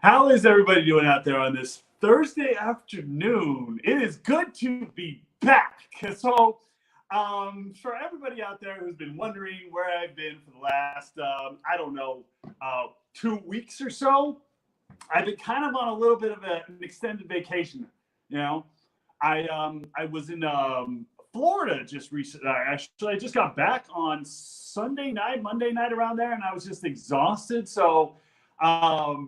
How is everybody doing out there on this Thursday afternoon? It is good to be back. For everybody out there who's been wondering where I've been for the last, I don't know, 2 weeks or so, I've been kind of on a little bit of an extended vacation. You know, I was in Florida just recently. Actually, I just got back on Sunday night, Monday night around there, and I was just exhausted.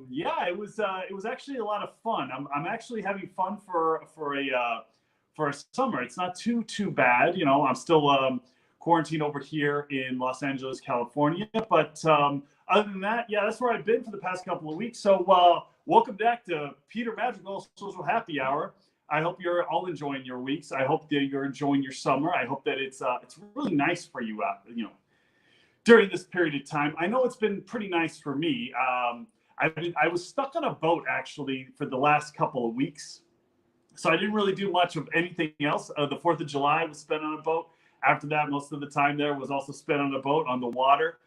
Yeah, it was actually a lot of fun. I'm actually having fun for a summer. It's not too bad. I'm still quarantined over here in Los Angeles, California. But other than that, yeah, that's where I've been for the past couple of weeks. So welcome back to Peter Madrigal Social Happy Hour. I hope you're all enjoying your weeks. I hope that you're enjoying your summer. I hope that it's really nice for you during this period of time. I know it's been pretty nice for me. I was stuck on a boat actually for the last couple of weeks, so I didn't really do much of anything else. The 4th of July was spent on a boat. After that, most of the time there was also spent on a boat on the water.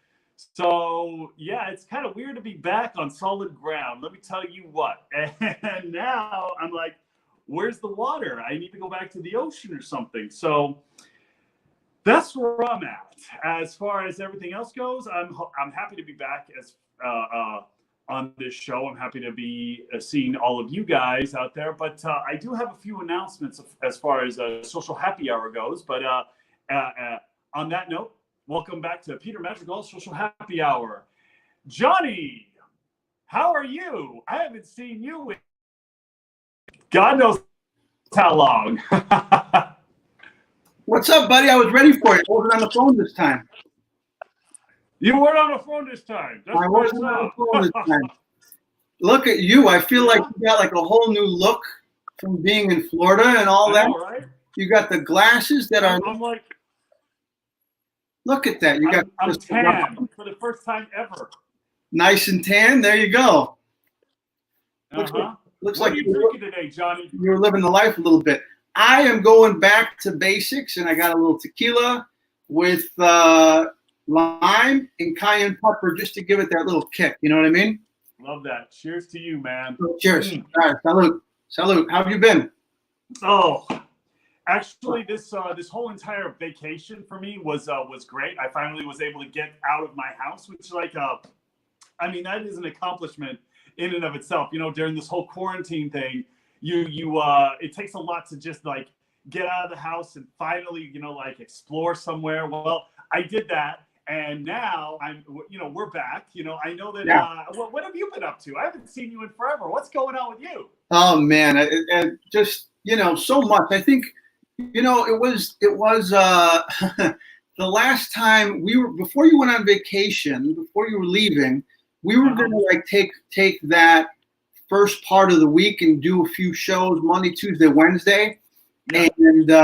So yeah, it's kind of weird to be back on solid ground. Let me tell you what. And now I'm like, where's the water? I need to go back to the ocean or something. So that's where I'm at. As far as everything else goes, I'm happy to be back on this show. I'm happy to be seeing all of you guys out there. But I do have a few announcements as far as Social Happy Hour goes. But on that note, welcome back to Peter Madrigal Social Happy Hour. Johnny, how are you? I haven't seen you in God knows how long. What's up, buddy? I was ready for you. I wasn't on the phone this time. You weren't on the phone this time. I wasn't on the phone this time. Look at you. I feel like you got like a whole new look from being in Florida and all that. Know, right? You got the glasses that are. I'm like. Look at that. You got. I'm tan for the first time ever. Nice and tan. There you go. Looks what like are you drinking today, Johnny? You're living the life a little bit. I am going back to basics, and I got a little tequila with lime and cayenne pepper just to give it that little kick. You know what I mean? Love that. Cheers to you, man. Cheers. All right, salute. Salute. How have you been? Oh, actually, this whole entire vacation for me was great. I finally was able to get out of my house, which that is an accomplishment in and of itself. During this whole quarantine thing, it takes a lot to just like get out of the house and finally explore somewhere. Well, I did that, and now we're back. I know that. Yeah. What have you been up to? I haven't seen you in forever. What's going on with you? Oh man, just so much. I think it was the last time before you went on vacation, before you were leaving, we were gonna take that first part of the week and do a few shows Monday, Tuesday, Wednesday, and do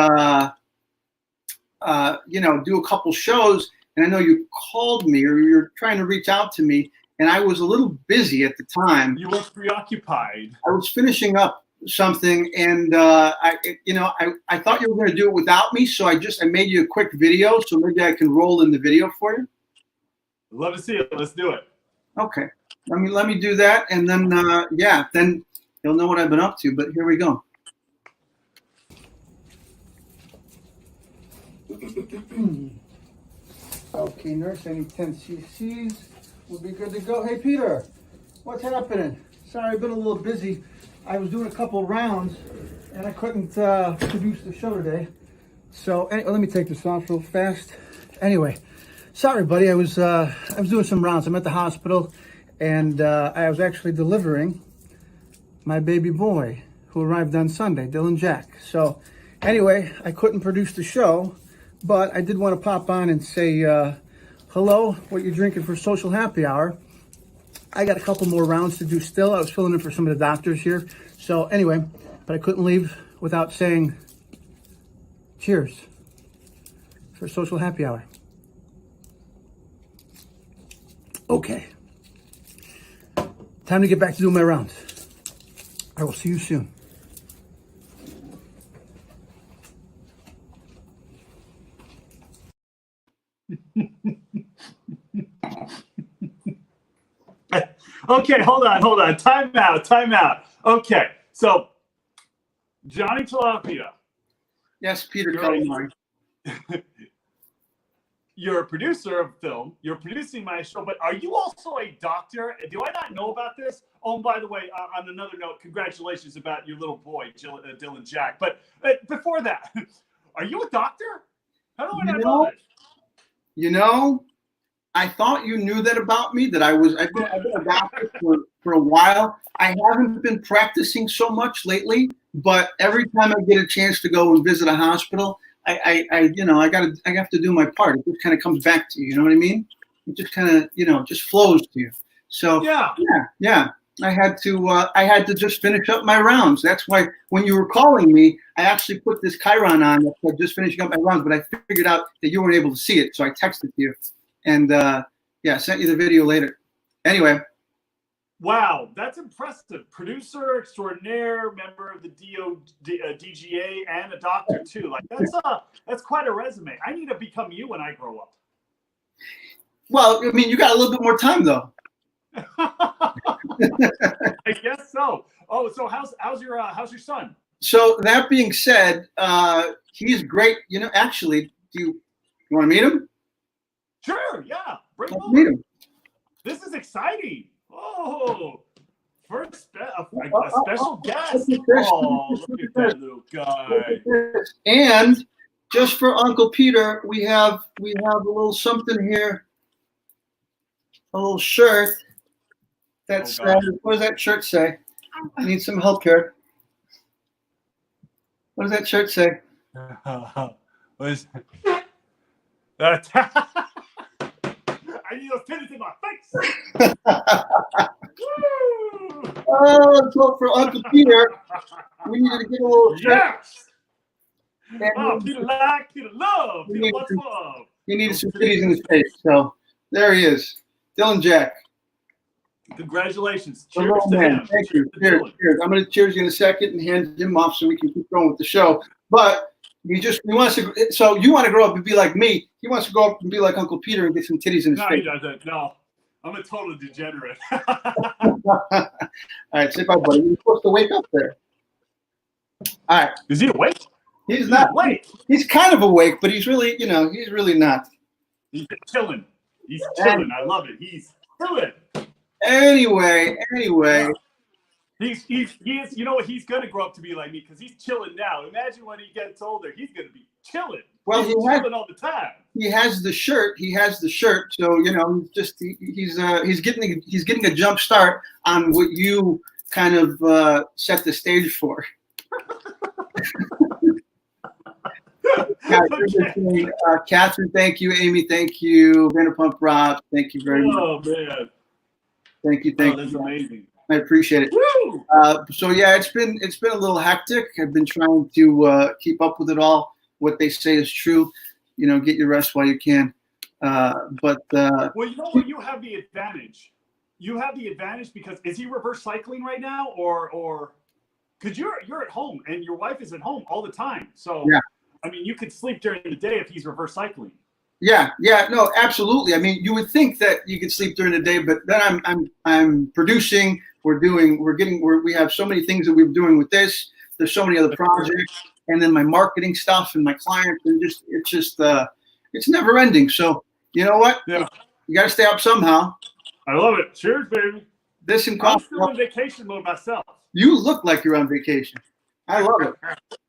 a couple shows. And I know you called me or you're trying to reach out to me, and I was a little busy at the time. You were preoccupied. I was finishing up something, and I thought you were going to do it without me, so I made you a quick video, so maybe I can roll in the video for you. Love to see it. Let's do it. Okay. Let me do that, and then then you'll know what I've been up to. But here we go. Okay, nurse, I need 10 cc's. We'll be good to go. Hey, Peter, what's happening? Sorry, I've been a little busy. I was doing a couple rounds, and I couldn't produce the show today. So let me take this off real fast. Anyway, sorry, buddy. I was doing some rounds. I'm at the hospital. And I was actually delivering my baby boy who arrived on Sunday, Dylan Jack. So anyway, I couldn't produce the show, but I did want to pop on and say hello, what you're drinking for Social Happy Hour. I got a couple more rounds to do still. I was filling in for some of the doctors here. So anyway, but I couldn't leave without saying cheers for Social Happy Hour. Okay. Time to get back to doing my rounds. I will see you soon. Okay, hold on. Time out. Okay, so Johnny Tilapia. Yes, Peter You're Calamari. You're a producer of film. You're producing my show, but are you also a doctor? Do I not know about this? Oh, and by the way, on another note, congratulations about your little boy, Dylan Jack. But before that, are you a doctor? How do I not know this? You know, I thought you knew that about me, that I've been a doctor for a while. I haven't been practicing so much lately, but every time I get a chance to go and visit a hospital, I have to do my part. It just kind of comes back to you. You know what I mean? It just kind of, just flows to you. So yeah. I had to just finish up my rounds. That's why when you were calling me, I actually put this Chiron on that said just finishing up my rounds, but I figured out that you weren't able to see it, so I texted you, and sent you the video later. Anyway. Wow, that's impressive. Producer extraordinaire, member of the DGA, and a doctor too. Like that's quite a resume. I need to become you when I grow up. Well, I mean, you got a little bit more time though. I guess so. Oh, so how's your son? So that being said, he's great. Actually, do you want to meet him? Sure. Yeah. Bring him. Meet him. This is exciting. Oh, first a special guest. Oh, look at that little guy. And just for Uncle Peter, we have a little something here, a little shirt. That says, what does that shirt say? I need some help here. What does that shirt say? What is that? I need those titties in my face. Oh, so for Uncle Peter, we needed to get a little shirt. Yes. Peter like, Peter love, Peter what's love. He needed some titties in his face, so there he is, Dylan Jack. Congratulations. Cheers to him. Thank you. Cheers. I'm going to cheers you in a second and hand him off so we can keep going with the show. But he wants to. So you want to grow up and be like me? He wants to grow up and be like Uncle Peter and get some titties in his face. No, he doesn't. No, I'm a total degenerate. All right, say bye, buddy. You're supposed to wake up there. All right. Is he awake? He's not awake. He's kind of awake, but he's really, he's really not. He's chilling. He's chilling. I love it. He's chilling. Anyway. He's you know what, he's gonna grow up to be like me because he's chilling now. Imagine when he gets older, he's gonna be chilling. Well, he's chilling all the time. He has the shirt. So he's getting a jump start on what you kind of set the stage for. Catherine, thank you. Amy, thank you. Vanderpump Rob, thank you very much. Oh man. Thank you. That's amazing. I appreciate it. So yeah, it's been a little hectic. I've been trying to keep up with it all. What they say is true. Get your rest while you can. Well, you know what? You have the advantage. You have the advantage because is he reverse cycling right now, or because you're at home and your wife is at home all the time. So yeah. I mean, you could sleep during the day if he's reverse cycling. Yeah, no, absolutely. I mean, you would think that you could sleep during the day, but then I'm producing. We have so many things that we're doing with this. There's so many other projects, and then my marketing stuff and my clients, and it's never ending. So you know what? Yeah, you got to stay up somehow. I love it. Cheers, baby. This and coffee. I'm still in vacation mode myself. You look like you're on vacation. I love it.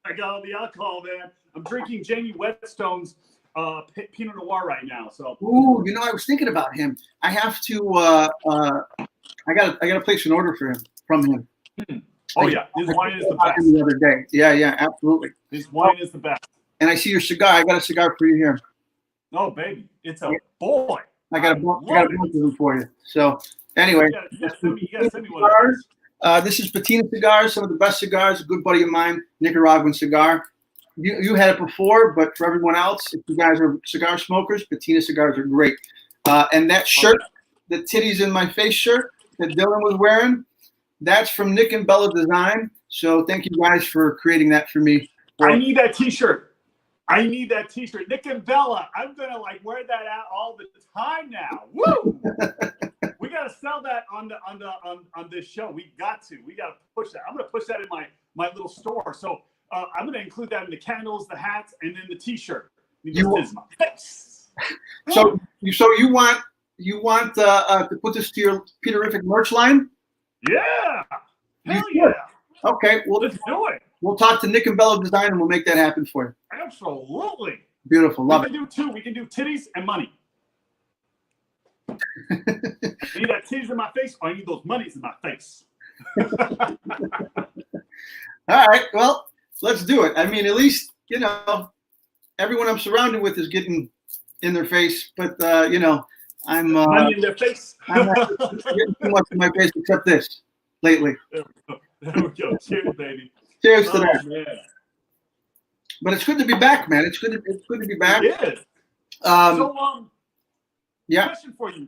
I got all the alcohol, man. I'm drinking Jamie Whetstone's Pinot Noir right now. So. Ooh, I was thinking about him. I have to. I got to place an order from him. Oh yeah, his wine is the best. The other day. Yeah, absolutely. His wine is the best. And I see your cigar. I got a cigar for you here. Oh baby, it's a boy. I got a bunch of them for you. So anyway, you gotta send me one of those. This is Patina Cigars, some of the best cigars. A good buddy of mine, Nicaraguan cigar. You had it before, but for everyone else, if you guys are cigar smokers, Patina cigars are great. And that shirt, the titties in my face shirt that Dylan was wearing, that's from Nick and Bella Design. So thank you guys for creating that for me. I need that T-shirt. Nick and Bella, I'm gonna wear that out all the time now. Woo! We got to sell that on this show. We got to push that. I'm gonna push that in my little store. So I'm gonna include that in the candles, the hats, and then the T-shirt. You is my face. So you want to put this to your Peterific merch line? Yeah. Hell You should. yeah. Okay, well, Let's do it. We'll talk to Nick and Bello Design and we'll make that happen for you. Absolutely. Beautiful, love it. We can do two. We can do titties and money. I need that titties in my face, or I need those monies in my face. All right, well, let's do it. I mean, at least, everyone I'm surrounded with is getting in their face, but, I'm money in their face. I'm not getting too much in my face except this lately. There we go. Cheers, baby. Cheers to that. Man. But it's good to be back, man. It's good to be back. It is. Yeah. Question for you.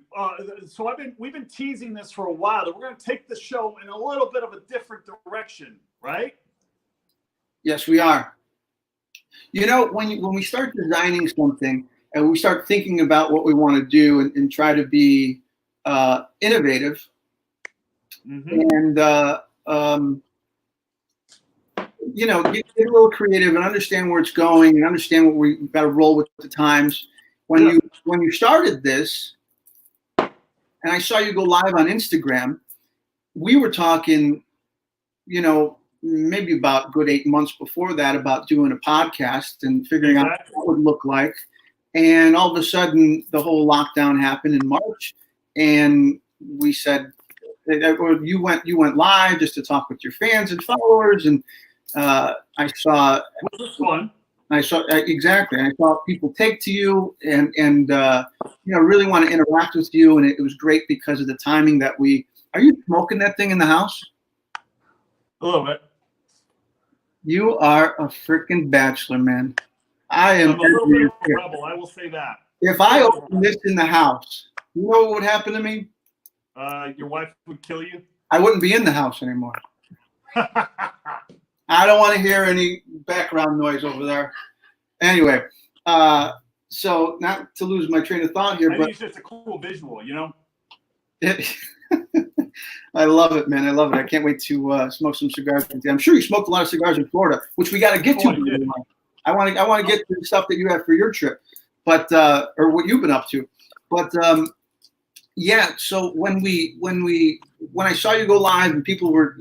So we've been teasing this for a while. That we're going to take the show in a little bit of a different direction, right? Yes, we are. When we start designing something and we start thinking about what we want to do and try to be innovative, and get a little creative and understand where it's going and understand what we've got to roll with the times. When you started this, and I saw you go live on Instagram, we were talking, maybe about a good 8 months before that about doing a podcast and figuring out what that would look like. And all of a sudden, the whole lockdown happened in March, and we said, you went live just to talk with your fans and followers, and I saw. Which was fun. I saw exactly. I saw people take to you and really want to interact with you, and it was great because of the timing that we. Are you smoking that thing in the house? A little bit. You are a freaking bachelor, man. I'm a little bit of a rebel. I will say that. If I opened this in the house, you know what would happen to me? Your wife would kill you. I wouldn't be in the house anymore. I don't want to hear any background noise over there. Anyway, so not to lose my train of thought here, but it's just a cool visual, I love it, man. I love it. I can't wait to smoke some cigars with you. I'm sure you smoked a lot of cigars in Florida, which we got to get to. I want to get to the stuff that you have for your trip, but or what you've been up to. But yeah. So when I saw you go live and people were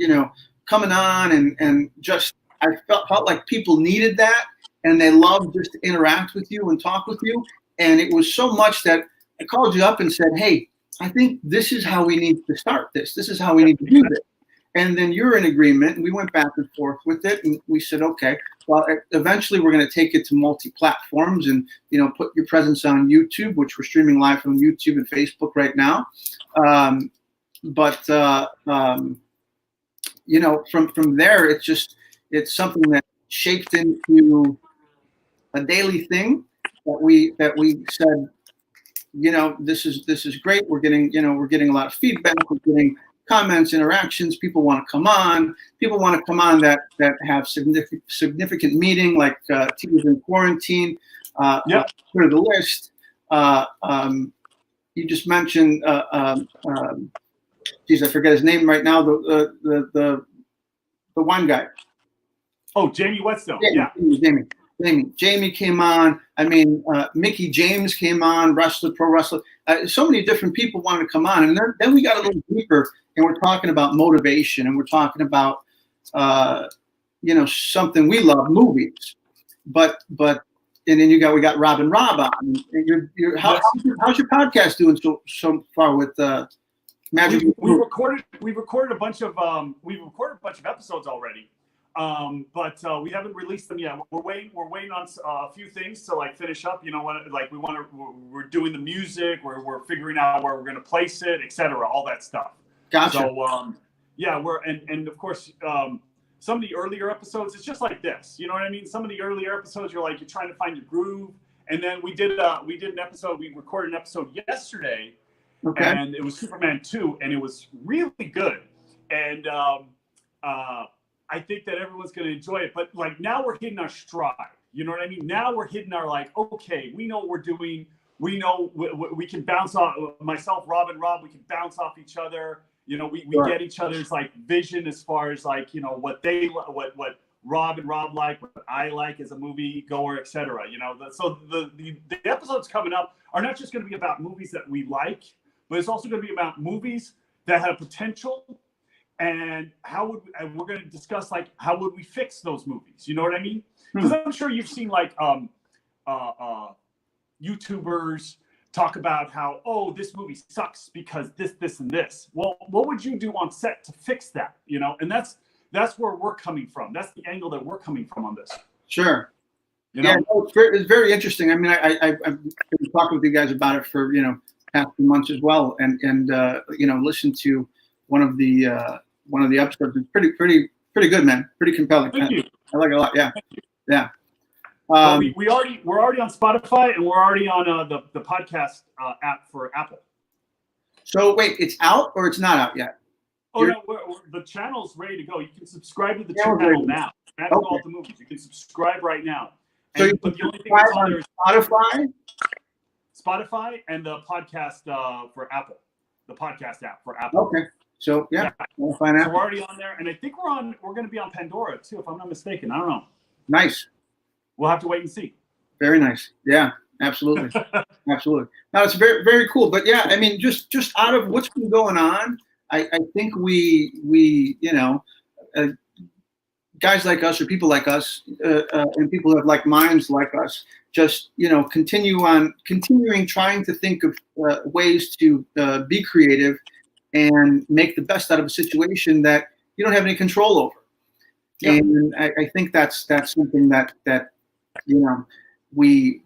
coming on and just I felt like people needed that and they loved just to interact with you and talk with you, and it was so much that I called you up and said, hey, I think this is how we need to start this. This is how we need to do this. And then you're in agreement, and we went back and forth with it, and we said, okay, well, eventually we're going to take it to multi-platforms and, put your presence on YouTube, which we're streaming live from YouTube and Facebook right now. From there, it's something that shaped into a daily thing that we said, this is great. We're getting a lot of feedback. We're getting comments, interactions. People want to come on. People want to come on that have significant meaning, like Tears in Quarantine. Clear the list. You just mentioned. Geez, I forget his name right now. The wine guy. Oh, Jamie Whetstone. Jamie came on. I mean, Mickey James came on. Pro wrestler. So many different people wanted to come on, and then we got a little deeper, and we're talking about motivation, and we're talking about something we love, movies. But and then we got Rob and Rob on. And how's your podcast doing so far with Madrigal? We recorded a bunch of episodes already. But we haven't released them yet. We're waiting on a few things to finish up. We're doing the music. We're figuring out where we're going to place it, etc. All that stuff. Gotcha. So and of course some of the earlier episodes, it's just like this. You know what I mean? Some of the earlier episodes, you're trying to find your groove. And then we did an episode. We recorded an episode yesterday, and it was Superman 2, and it was really good. And I think that everyone's going to enjoy it, but now we're hitting our stride. You know what I mean? Now we're hitting our okay, we know what we're doing. we know we can bounce off, myself, Rob and Rob, we can bounce off each other. You know, we Sure. get each other's like vision as far as like, you know, what Rob and Rob like, what I like as a movie goer, etc. You know, so the episodes coming up are not just going to be about movies that we like, but it's also going to be about movies that have potential, and we're going to discuss like how would we fix those movies. You know what I mean? Because I'm sure you've seen like YouTubers talk about how, oh, this movie sucks because this, and this. Well, what would you do on set to fix that? You know, and that's where we're coming from. That's the angle that we're coming from on this. Sure. You know? Yeah, no, it's very interesting. I mean, I've been talking with you guys about it for, you know, past few months as well, and you know, listened to one of the episodes. It's pretty good, man. Pretty compelling. Thank you. I like it a lot. Yeah, yeah. We're already on Spotify, and we're already on the podcast app for Apple. So wait, it's out or it's not out yet? Oh no, the channel's ready to go. You can subscribe to the channel now. Add all the movies. You can subscribe right now. So you can subscribe on Spotify, Spotify, and the podcast for Apple, the podcast app for Apple. Okay. So yeah. We'll find out. So we're already on there, and I think we're going to be on Pandora too, if I'm not mistaken. I don't know. Nice. We'll have to wait and see. Very nice. Yeah, absolutely. Absolutely. No, it's very, very cool. But yeah, I mean, just out of what's been going on, I think we you know, guys like us or people like us and people who have like minds like us, just, you know, continuing trying to think of ways to be creative and make the best out of a situation that you don't have any control over. Yeah. And I think that's something that you know, we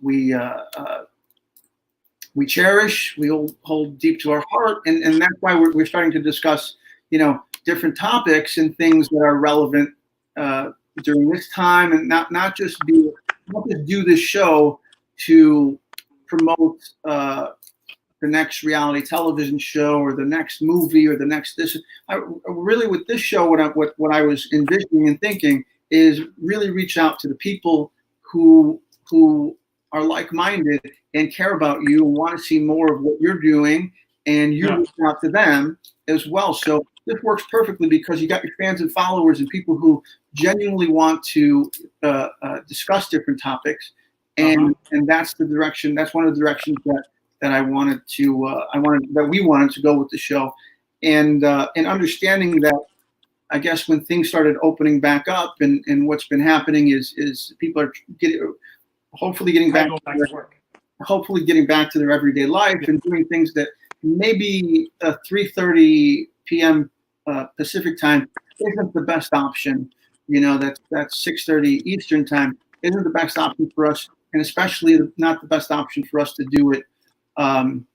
cherish, we hold deep to our heart, and that's why we're starting to discuss, you know, different topics and things that are relevant during this time, and not just do this show to promote the next reality television show or the next movie or the next this. Really, with this show, what I was envisioning and thinking is really reach out to the people who are like-minded and care about you and want to see more of what you're doing, and you reach out to them as well. So this works perfectly because you got your fans and followers and people who genuinely want to discuss different topics, and that's the direction. That's one of the directions that we wanted to go with the show, and understanding that, I guess, when things started opening back up and what's been happening is people are hopefully getting back to their everyday life and doing things that maybe 3:30 p.m. Pacific time isn't the best option. You know, that's 6:30 Eastern time isn't the best option for us, and especially not the best option for us to do it on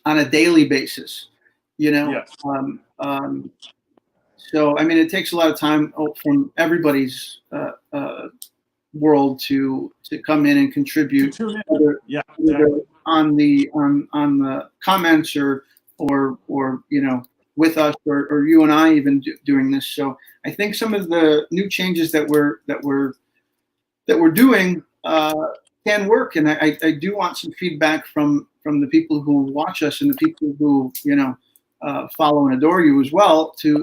a daily basis. You know. Yes. So, I mean, it takes a lot of time from everybody's world to come in and contribute, whether on the comments or you know, with us or you and I even doing this. So I think some of the new changes that we're doing can work, and I do want some feedback from the people who watch us and the people who, you know, follow and adore you as well, to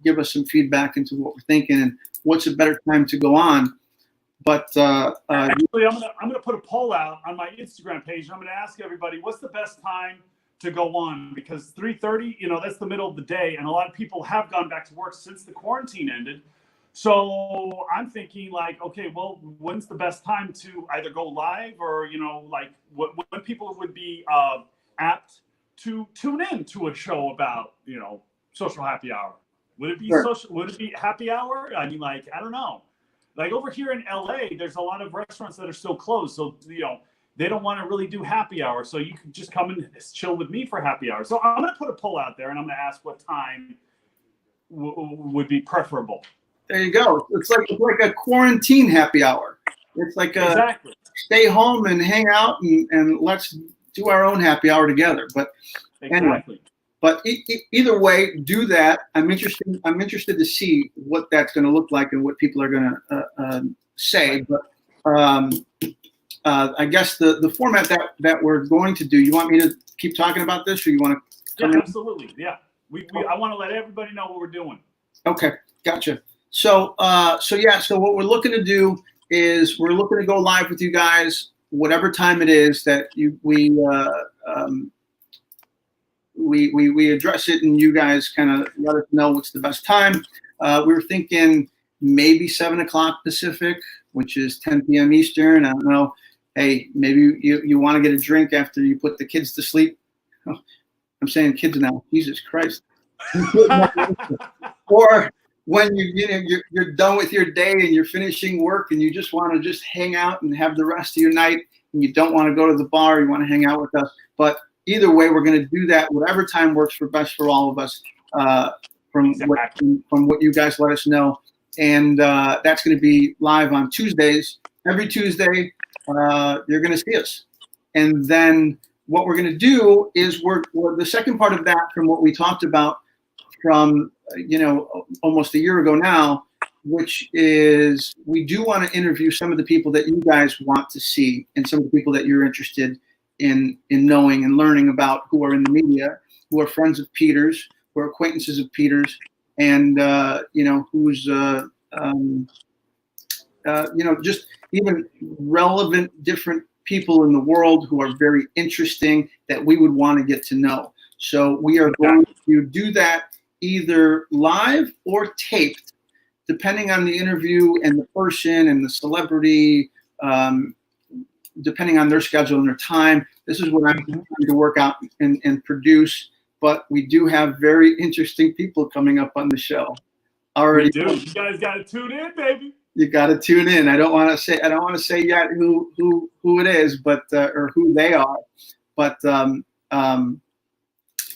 give us some feedback into what we're thinking and what's a better time to go on. But actually, I'm gonna put a poll out on my Instagram page, and I'm gonna ask everybody, what's the best time to go on? Because 3:30, you know, that's the middle of the day, and a lot of people have gone back to work since the quarantine ended. So I'm thinking, like, okay, well, when's the best time to either go live, or, you know, like when people would be apt to tune in to a show about, you know, social happy hour? Would it be Would it be happy hour? I mean, like, I don't know. Like over here in LA, there's a lot of restaurants that are still closed, so, you know, they don't want to really do happy hour. So you can just come and chill with me for happy hour. So I'm gonna put a poll out there, and I'm gonna ask what time would be preferable. There you go. It's like a quarantine happy hour. It's like exactly. Stay home and hang out and let's do our own happy hour together. But anyway, but either way, do that. I'm interested to see what that's going to look like and what people are going to say. But I guess the format that we're going to do. You want me to keep talking about this, or you want to? Yeah, absolutely. Yeah, I want to let everybody know what we're doing. Okay, gotcha. So what we're looking to do is we're looking to go live with you guys, whatever time it is that we address it, and you guys kind of let us know what's the best time. We were thinking maybe 7 o'clock Pacific, which is 10 p.m. Eastern. I don't know. Hey, maybe you want to get a drink after you put the kids to sleep. Oh, I'm saying kids now. Jesus Christ. Or when you're done with your day and you're finishing work and you just want to just hang out and have the rest of your night, and you don't want to go to the bar, you want to hang out with us. But either way, we're going to do that whatever time works for best for all of us, from what you guys let us know. And that's going to be live on Tuesdays. Every Tuesday, you're going to see us. And then what we're going to do is we're the second part of that, from what we talked about from almost a year ago now, which is we do want to interview some of the people that you guys want to see, and some of the people that you're interested in knowing and learning about, who are in the media, who are friends of Peter's, who are acquaintances of Peter's, and who's just even relevant different people in the world who are very interesting that we would want to get to know. So we are going to do that either live or taped, depending on the interview and the person and the celebrity, depending on their schedule and their time. This is what I'm trying to work out and produce. But we do have very interesting people coming up on the show. Already, we do. You guys got to tune in, baby. You got to tune in. I don't want to say yet who it is, but or who they are. But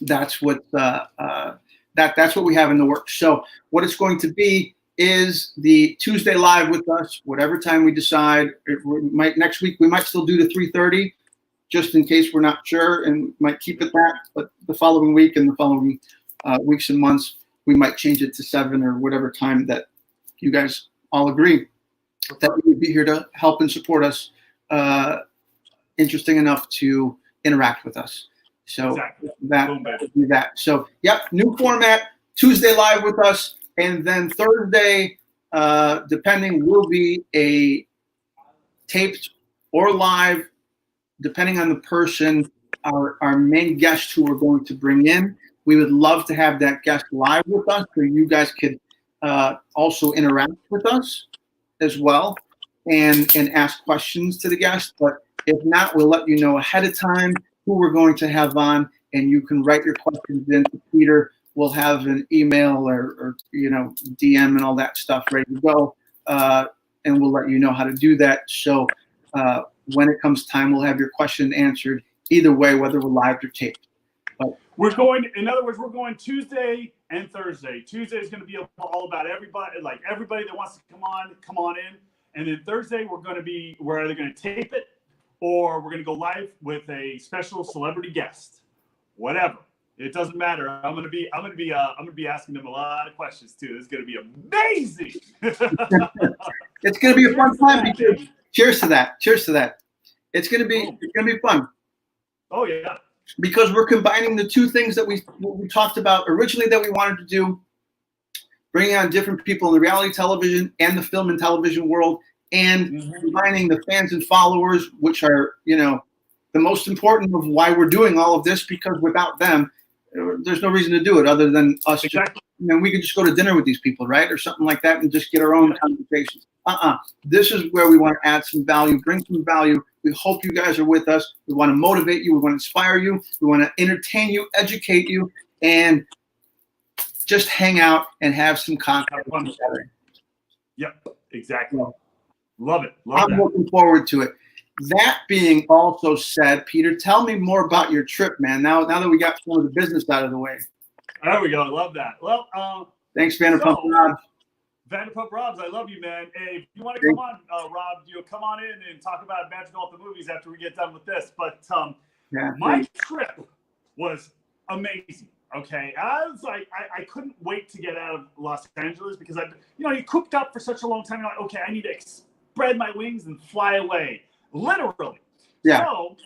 that's what that's what we have in the works. So what it's going to be is the Tuesday live with us, whatever time we decide. Next week we might still do the 3:30, just in case we're not sure, and might keep it that. But the following week and the following weeks and months, we might change it to 7 or whatever time that you guys all agree that we would be here to help and support us. Interesting enough to interact with us. So exactly. that would be that. So new format, Tuesday live with us, and then Thursday, depending, will be a taped or live, depending on the person, our main guest who we're going to bring in. We would love to have that guest live with us, so you guys could also interact with us as well and ask questions to the guest. But if not, we'll let you know ahead of time who we're going to have on, and you can write your questions in to Peter. We'll have an email or DM and all that stuff ready to go, and we'll let you know how to do that. So when it comes time, we'll have your question answered either way, whether we're live or taped. But we're going Tuesday and Thursday. Tuesday is going to be all about everybody, like everybody that wants to come on in. And then Thursday we're either going to tape it or we're going to go live with a special celebrity guest. Whatever. It doesn't matter. I'm going to be asking them a lot of questions too. It's going to be amazing. It's going to be a fun time. Cheers to that. Cheers to that. It's going to be fun. Oh yeah. Because we're combining the two things that we talked about originally that we wanted to do, bringing on different people in the reality television and the film and television world, and combining the fans and followers, which are, the most important of why we're doing all of this, because without them, there's no reason to do it other than us. Exactly. We could just go to dinner with these people, right? Or something like that, and just get our own conversations. This is where we want to add some value, bring some value. We hope you guys are with us. We want to motivate you. We want to inspire you. We want to entertain you, educate you, and just hang out and have some content. Yep, exactly. Love it. I'm looking forward to it. That being also said, Peter, tell me more about your trip, man. Now that we got some of the business out of the way. There we go. I love that. Well, thanks, Vanderpump Rob. Vanderpump Robs, I love you, man. Hey, if you want to come on, Rob, come on in and talk about Madrigal at the movies after we get done with this. But my trip was amazing. Okay, I was like, I couldn't wait to get out of Los Angeles because you cooked up for such a long time. You're like, okay, I need to spread my wings and fly away. literally. Yeah. So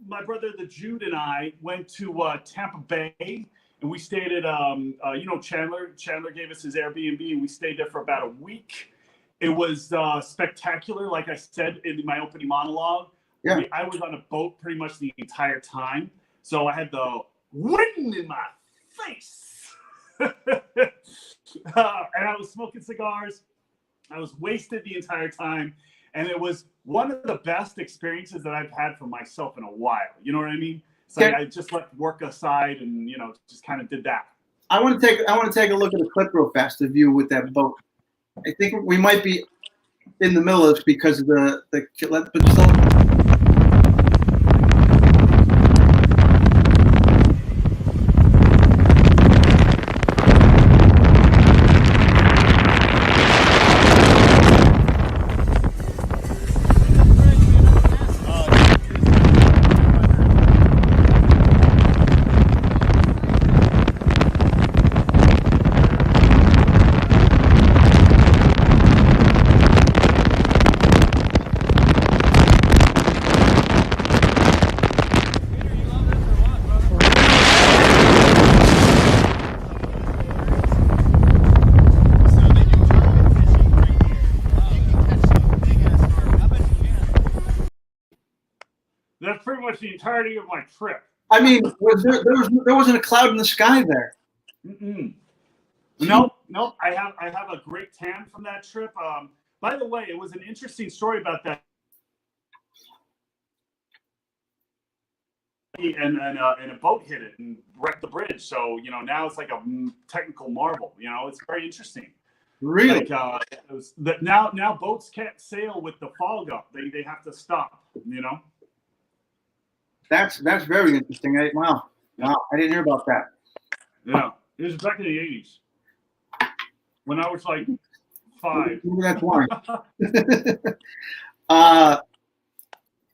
my brother, the Jude, and I went to Tampa Bay, and we stayed at Chandler. Chandler gave us his Airbnb, and we stayed there for about a week. It was spectacular, like I said in my opening monologue. Yeah. I was on a boat pretty much the entire time, so I had the wind in my face, and I was smoking cigars. I was wasted the entire time, and it was one of the best experiences that I've had for myself in a while. You know what I mean? It's like I just left work aside and just kind of did that. I want to take a look at a clip real fast of you with that boat. I think we might be in the middle of this because of the That's pretty much the entirety of my trip. I mean, there wasn't a cloud in the sky there. Mm-mm. Nope. I have a great tan from that trip. By the way, it was an interesting story about that. And a boat hit it and wrecked the bridge. So now it's like a technical marvel. It's very interesting. Really? Like now boats can't sail with the fog up. They have to stop. That's very interesting. Wow, I didn't hear about that. Yeah, it was back in the 80s when I was like 5. Maybe that's why.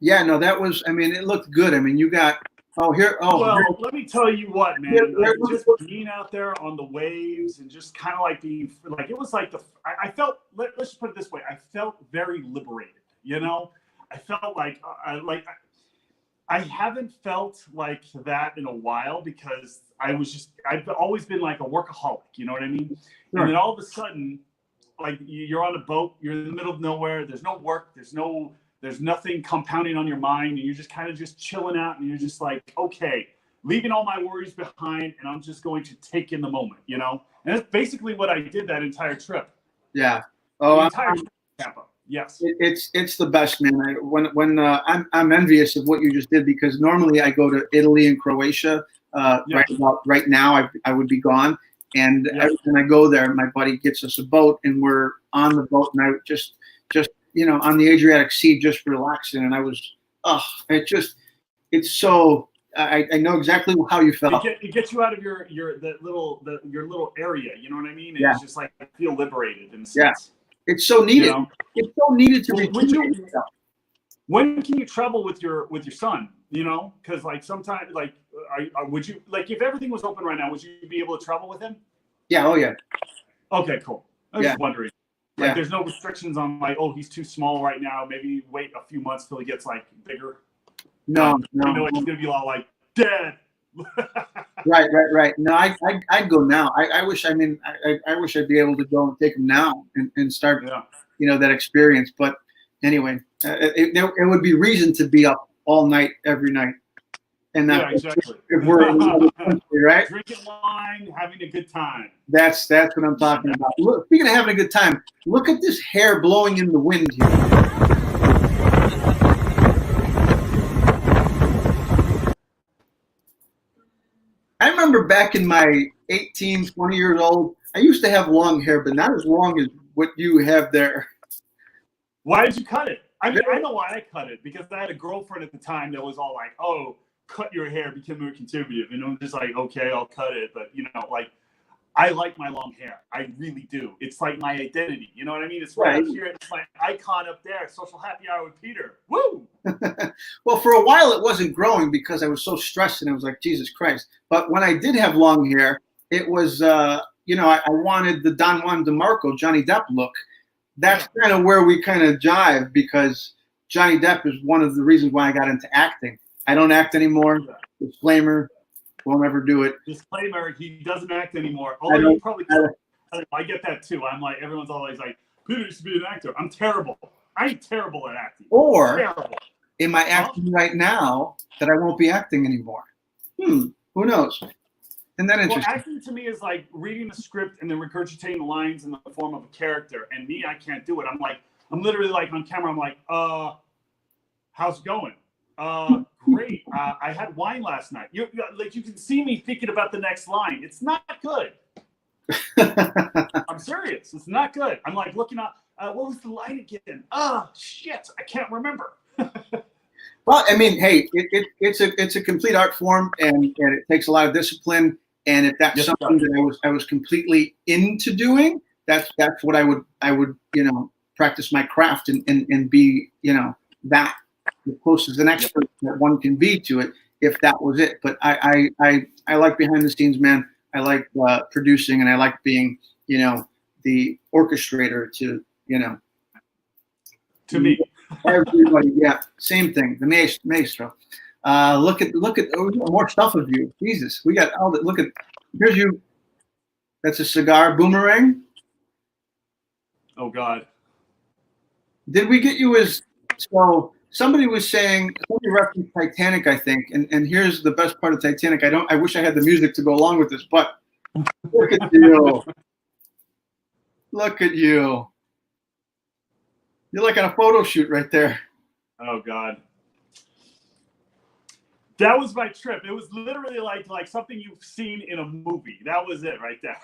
Yeah, no, that was. I mean, it looked good. I mean, you got. Well, let me tell you what, man. Just being out there on the waves and just kind of like being like, it was like I felt. Let's just put it this way. I felt very liberated. I felt like I haven't felt like that in a while because I've always been like a workaholic, you know what I mean? Sure. And then all of a sudden, like you're on a boat, you're in the middle of nowhere, there's no work, there's nothing compounding on your mind, and you're just kind of just chilling out, and you're just like, okay, leaving all my worries behind, and I'm just going to take in the moment, And that's basically what I did that entire trip. Yeah. The entire trip to Tampa. Yes, it's the best, man. I'm envious of what you just did because normally I go to Italy and Croatia. Right now I would be gone, and every time I go there, my buddy gets us a boat, and we're on the boat, and I just on the Adriatic Sea, just relaxing, and I was it's so. I know exactly how you felt. It gets you out of your little area. You know what I mean? And it's just like I feel liberated in a sense. Yeah. It's so needed. It's so needed to when can you travel with your son? Because like sometimes, like, would you like if everything was open right now? Would you be able to travel with him? Yeah. Oh yeah. Okay. Cool. I was just wondering. Like, there's no restrictions on like, oh, he's too small right now. Maybe wait a few months till he gets like bigger. No. He's gonna be all like dead. Right. No, I'd go now. I wish. I mean, I wish I'd be able to go and take him now and start, that experience. But anyway, it would be reason to be up all night, every night, and that exactly. If we're in another country, right? Drinking wine, having a good time. That's what I'm talking about. Look, speaking of having a good time, look at this hair blowing in the wind here. I remember back in my 18, 20 years old, I used to have long hair, but not as long as what you have there. Why did you cut it? I mean, I know why I cut it, because I had a girlfriend at the time that was all like, oh, cut your hair, become more conservative. And I'm just like, okay, I'll cut it. But, like, I like my long hair. I really do. It's like my identity. You know what I mean? It's right here. It's my icon up there. Social happy hour with Peter. Woo! Well, for a while it wasn't growing because I was so stressed and I was like, Jesus Christ. But when I did have long hair, it was, I wanted the Don Juan DeMarco, Johnny Depp look. That's kind of where we kind of jive because Johnny Depp is one of the reasons why I got into acting. I don't act anymore. Disclaimer, won't ever do it. Disclaimer, he doesn't act anymore. Although you probably I get that too. I'm like, everyone's always like, Peter used to be an actor. I'm terrible. I'm terrible at acting. Or terrible. Am I acting right now that I won't be acting anymore? Who knows? Isn't that interesting? Well, acting to me is like reading a script and then regurgitating the lines in the form of a character. And me, I can't do it. I'm literally like on camera. I'm like, how's it going? Great. I had wine last night. You can see me thinking about the next line. It's not good. I'm serious. It's not good. I'm like looking at what was the line again? Shit, I can't remember. Well, I mean, hey, it's a complete art form, and it takes a lot of discipline. And if that's something that I was completely into doing, that's what I would practice my craft and be that as close as an expert that one can be to it, if that was it. But I like behind the scenes, man. I like producing, and I like being, the orchestrator to me. Everybody, yeah, same thing. The maestro. Look at more stuff of you. Jesus, we got all that. Look at here's you. That's a cigar boomerang. Oh God. Did we get you as so? Somebody was saying, somebody referenced Titanic, I think, and here's the best part of Titanic. I wish I had the music to go along with this, but look at you. Look at you. You're like on a photo shoot right there. Oh God. That was my trip. It was literally like something you've seen in a movie. That was it right there.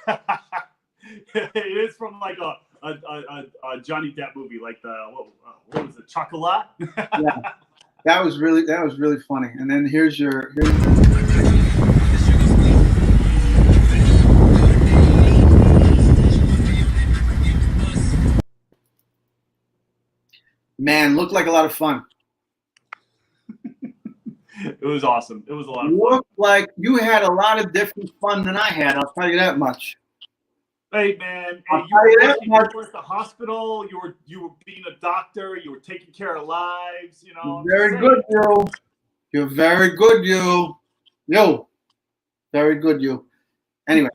It is from like a Johnny Depp movie, like what was it, Chocolat? Yeah, that was really funny. And then here's man, looked like a lot of fun. It was awesome. It was a lot of fun. Looked like you had a lot of different fun than I had. I'll tell you that much. Hey man, I'll you were tell at the hospital. You were being a doctor. You were taking care of lives. Very good, you. You're very good, you. Yo, very good, you. Anyway,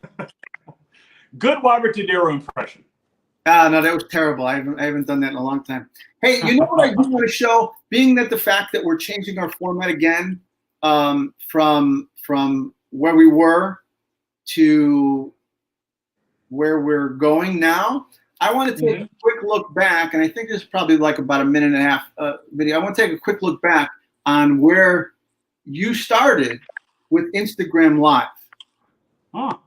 good Robert De Niro impression. No, that was terrible. I haven't done that in a long time. Hey, you know what I do want to show? Being that the fact that we're changing our format again from where we were to where we're going now, I want to take a quick look back, and I think this is probably like about a minute and a half video. I want to take a quick look back on where you started with Instagram Live. Huh.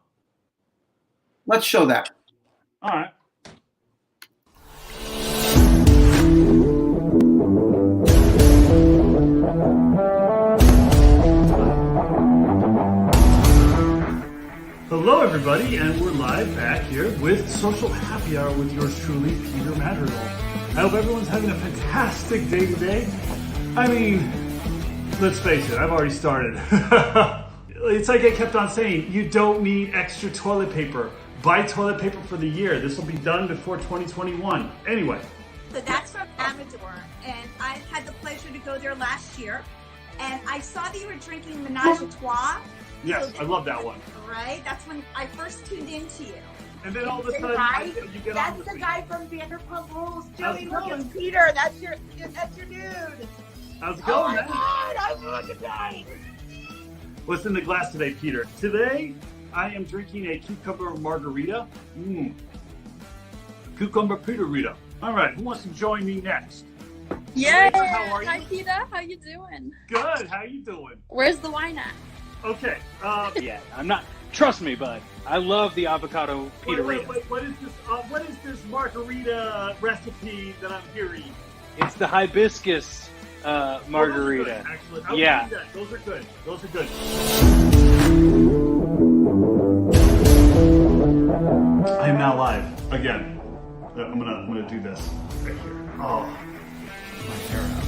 Let's show that. All right. Hello, everybody, and we're live back here with Social Happy Hour with yours truly, Peter Madrigal. I hope everyone's having a fantastic day today. I mean, let's face it, I've already started. It's like I kept on saying, you don't need extra toilet paper. Buy toilet paper for the year. This will be done before 2021. Anyway. So that's from Amador, and I had the pleasure to go there last year, and I saw that you were drinking Menage a Trois. Yes, I love that one. Right? That's when I first tuned into you. And then all of a sudden, you get that's on the guy from Vanderpump Rules. How's Joey, it look going? at Peter. That's your dude. How's it Oh going, my man? God, I'm looking at What's in the glass today, Peter? Today, I am drinking a cucumber margarita. Cucumber Peterita. All right, who wants to join me next? Yeah. How are you? Hi, Peter. How you doing? Good. How you doing? Where's the wine at? Okay. Yeah, I'm not. Trust me, bud. I love the avocado Peter. Wait, what is this? What is this margarita recipe that I'm hearing? It's the hibiscus margarita. Actually, I'll Yeah. do that. Those are good. Those are good. I am now live again. I'm gonna do this right here. Oh, my hair out.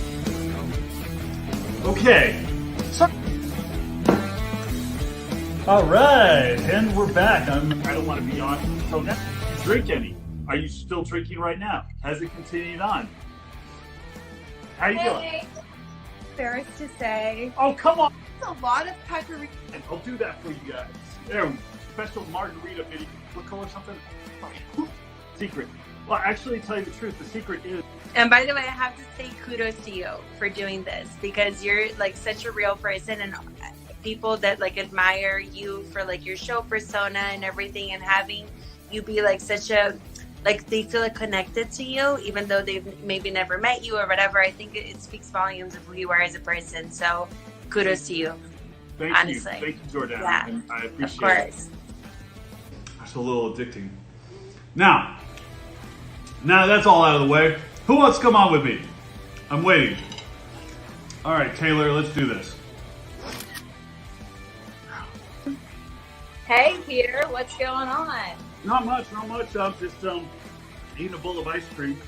Okay. So. All right, and we're back. I don't want to be on. So next, drink any? Are you still drinking right now? Has it continued on? How you doing? Hey, embarrassed to say, Oh, come on. it's a lot of pepperoni. I'll do that for you guys. There, special margarita maybe Coca or something. Secret. Well, actually, tell you the truth, the secret is. And by the way, I have to say kudos to you for doing this because you're like such a real person and people that like admire you for like your show persona and everything and having you be like such a, like they feel like connected to you even though they've maybe never met you or whatever. I think it speaks volumes of who you are as a person. So kudos to you. Thank honestly. you. Thank you, Jordan. Yeah, And I appreciate of course. it. That's a little addicting. Now that's all out of the way. Who wants to come on with me? I'm waiting. All right, Taylor, let's do this. Hey, Peter, what's going on? Not much. I'm just eating a bowl of ice cream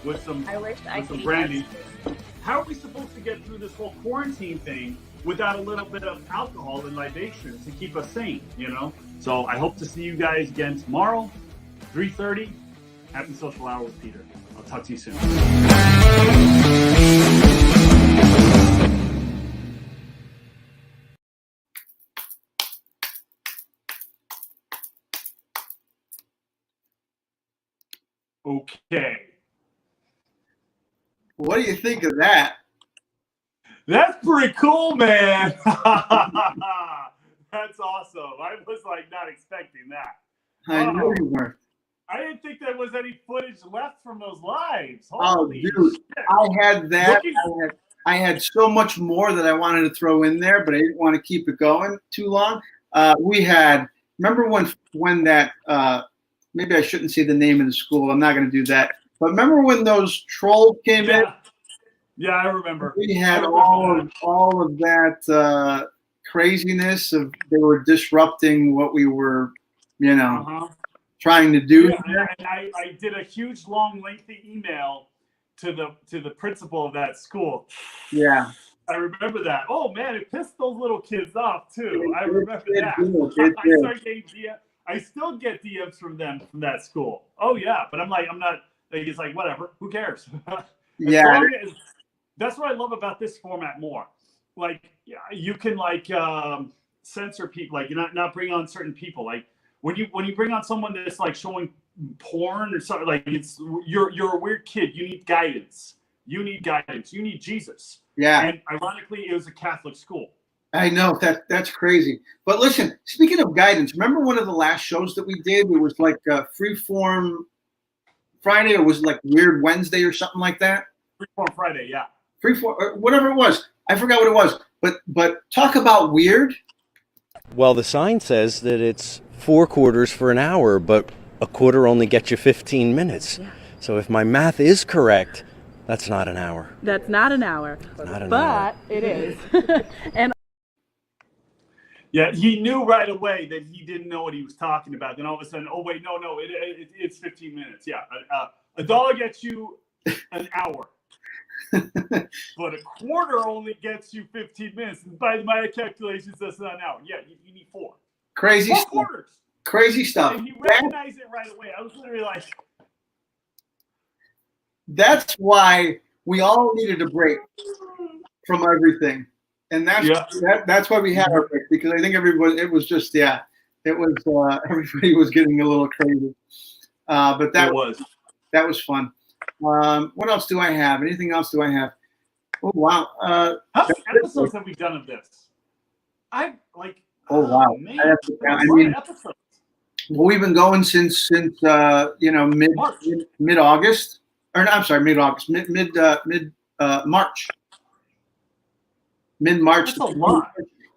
with some I wish I with could some eat brandy. ice cream. How are we supposed to get through this whole quarantine thing without a little bit of alcohol and libation to keep us sane, you know? So I hope to see you guys again tomorrow, 3:30. Happy Social Hour with Peter. I'll talk to you soon. Okay. What do you think of that? That's pretty cool, man. That's awesome. I was like not expecting that. I know you weren't. I didn't think there was any footage left from those lives. Oh, Holy dude, shit. I had that. Looking- I had so much more that I wanted to throw in there, but I didn't want to keep it going too long. We had, remember when that, maybe I shouldn't say the name of the school. I'm not going to do that. But remember when those trolls came in? Yeah, I remember. We had all of that craziness of they were disrupting what we were, trying to do. Yeah, and I did a huge, long, lengthy email to the principal of that school. Yeah. I remember that. Oh man, it pissed those little kids off too. I remember that. I still get DMs from them from that school. Oh yeah, but I'm not. Like, it's like whatever. Who cares? Yeah. That's what I love about this format more. Like, you can censor people. Like, you not bring on certain people. Like when you bring on someone that's like showing porn or something, like you're a weird kid. You need guidance. You need Jesus. Yeah. And ironically, it was a Catholic school. I know that's crazy. But listen, speaking of guidance, remember one of the last shows that we did? It was like Freeform Friday, or was it like Weird Wednesday or something like that? Freeform Friday, yeah. Freeform, or whatever it was. I forgot what it was. But talk about weird. Well, the sign says that it's 4 quarters for an hour, but a quarter only gets you 15 minutes. Yeah. So if my math is correct, that's not an hour. That's not an hour. Not an but hour. It is. And yeah, he knew right away that he didn't know what he was talking about. Then all of a sudden, oh wait, no, it's 15 minutes. Yeah, $1 gets you an hour, but a quarter only gets you 15 minutes. And by my calculations, that's not an hour. Yeah, you need 4. Crazy 4 stuff. quarters. Crazy stuff. And he recognized it right away. I was literally like, that's why we all needed a break from everything. And that's why we had our break, because I think everybody, it was everybody was getting a little crazy. But that was fun. What else do I have? Anything else do I have? Oh, wow. how many episodes have we done of this? Oh, wow. Man, episodes. Well, we've been going since mid-August. Or no, I'm sorry, mid-August, March. Mid-March. That's a lot.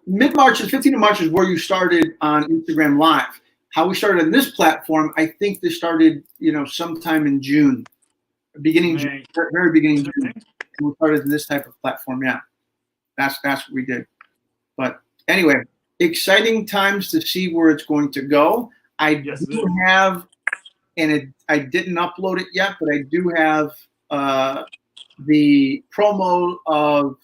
Mid-March and 15th of March is where you started on Instagram Live. How we started on this platform, I think this started, sometime in June. Very beginning of June. We started in this type of platform, yeah. That's what we did. But anyway, exciting times to see where it's going to go. I do have, and I didn't upload it yet, but I do have the promo of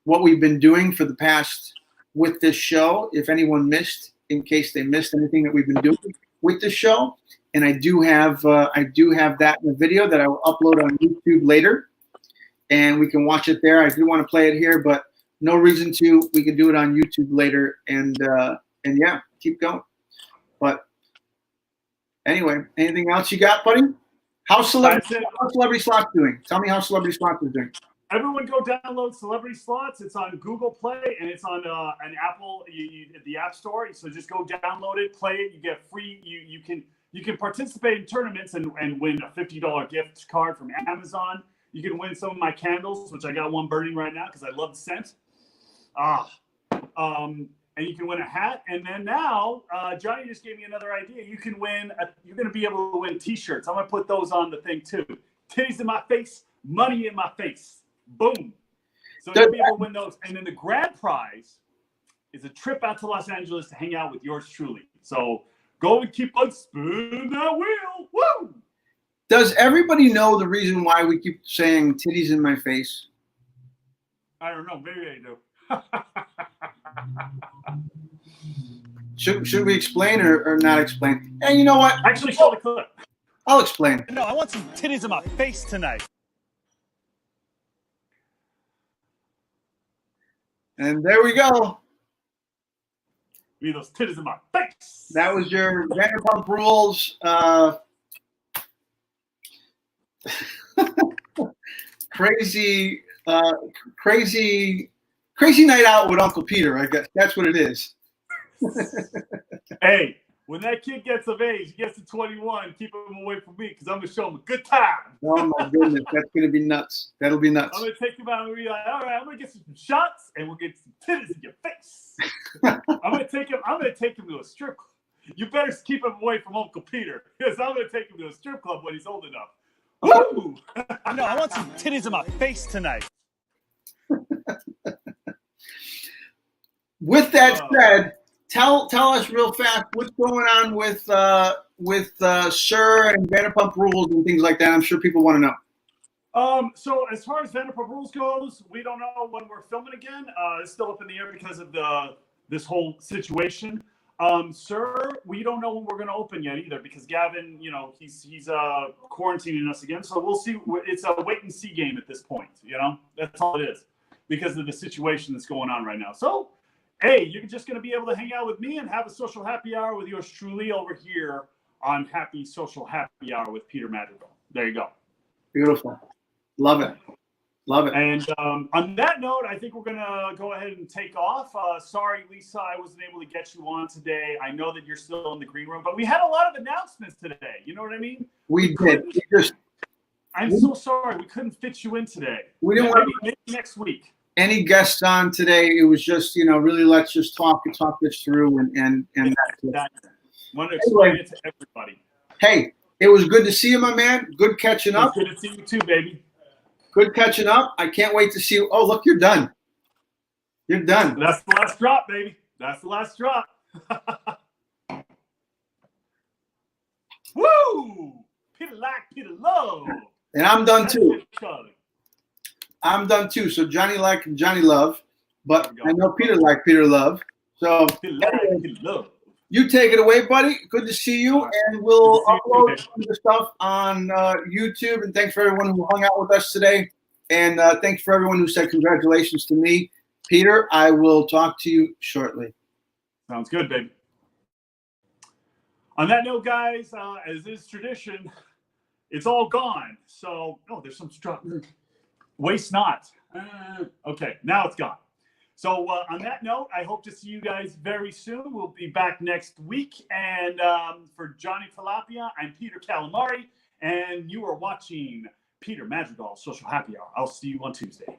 what we've been doing for the past with this show. If anyone missed, in case they missed anything that we've been doing with this show, and I do have that in the video that I will upload on YouTube later. and we can watch it there. I do want to play it here, but no reason to. We can do it on YouTube later, and yeah, keep going. But anyway, anything else you got, buddy? How's Celebrity Slots doing? Tell me how Celebrity Slots is doing. Everyone go download Celebrity Slots. It's on Google Play and it's on an Apple, the App Store. So just go download it, play it. You get free. You can participate in tournaments and win a $50 gift card from Amazon. You can win some of my candles, which I got one burning right now because I love the scent. And you can win a hat. And then now, Johnny just gave me another idea. You can win. You're going to be able to win T-shirts. I'm going to put those on the thing too. Titties in my face, money in my face. Boom. So you'll be able to win those. And then the grand prize is a trip out to Los Angeles to hang out with yours truly. So go and keep on spinning that wheel. Woo! Does everybody know the reason why we keep saying titties in my face? I don't know. Maybe they do. Should we explain or not explain? And you know what? Actually, show the clip. I'll explain. No, I want some titties in my face tonight. And there we go. Need those titties in my face. That was your Vanderpump Rules crazy night out with Uncle Peter. I guess that's what it is. Hey, when that kid gets of age, he gets to 21, keep him away from me because I'm going to show him a good time. Oh, my goodness. That's going to be nuts. That'll be nuts. I'm going to take him out and be like, all right, I'm going to get some shots and we'll get some titties in your face. I'm going to take him to a strip club. You better keep him away from Uncle Peter because I'm going to take him to a strip club when he's old enough. Woo! No, I want some titties in my face tonight. With that said, tell us real fast what's going on with Sir and Vanderpump Rules and things like that. I'm sure people want to know. So as far as Vanderpump Rules goes, we don't know when we're filming again. It's still up in the air because of this whole situation. Sir, we don't know when we're going to open yet either because Gavin, he's quarantining us again. So we'll see. It's a wait and see game at this point. That's all it is because of the situation that's going on right now. So, hey, you're just going to be able to hang out with me and have a social happy hour with yours truly over here on Happy Social Happy Hour with Peter Madrigal. There you go. Beautiful. Love it. Love it. And on that note, I think we're going to go ahead and take off. Sorry, Lisa, I wasn't able to get you on today. I know that you're still in the green room, but we had a lot of announcements today. You know what I mean? We did. I'm so sorry. We couldn't fit you in today. We didn't want maybe next week. Any guests on today. It was just, really let's just talk this through and that's it. Want to explain it to everybody. Hey, it was good to see you, my man. Good catching up. Good to see you too, baby. Good catching up. I can't wait to see you. Oh, look, you're done. You're done. That's the last drop, baby. That's the last drop. Woo! Peter like, Peter love. And I'm done too. I'm done too. So Johnny like and Johnny love. But I know Peter like, Peter love. So Peter like, Peter love. You take it away, buddy. Good to see you. And we'll upload some of the stuff on YouTube. And thanks for everyone who hung out with us today. And thanks for everyone who said congratulations to me. Peter, I will talk to you shortly. Sounds good, baby. On that note, guys, as is tradition, it's all gone. So, there's some stuff. Waste not. Okay, now it's gone. So on that note, I hope to see you guys very soon. We'll be back next week. And for Johnny Tilapia, I'm Peter Calamari, and you are watching Peter Madrigal Social Happy Hour. I'll see you on Tuesday.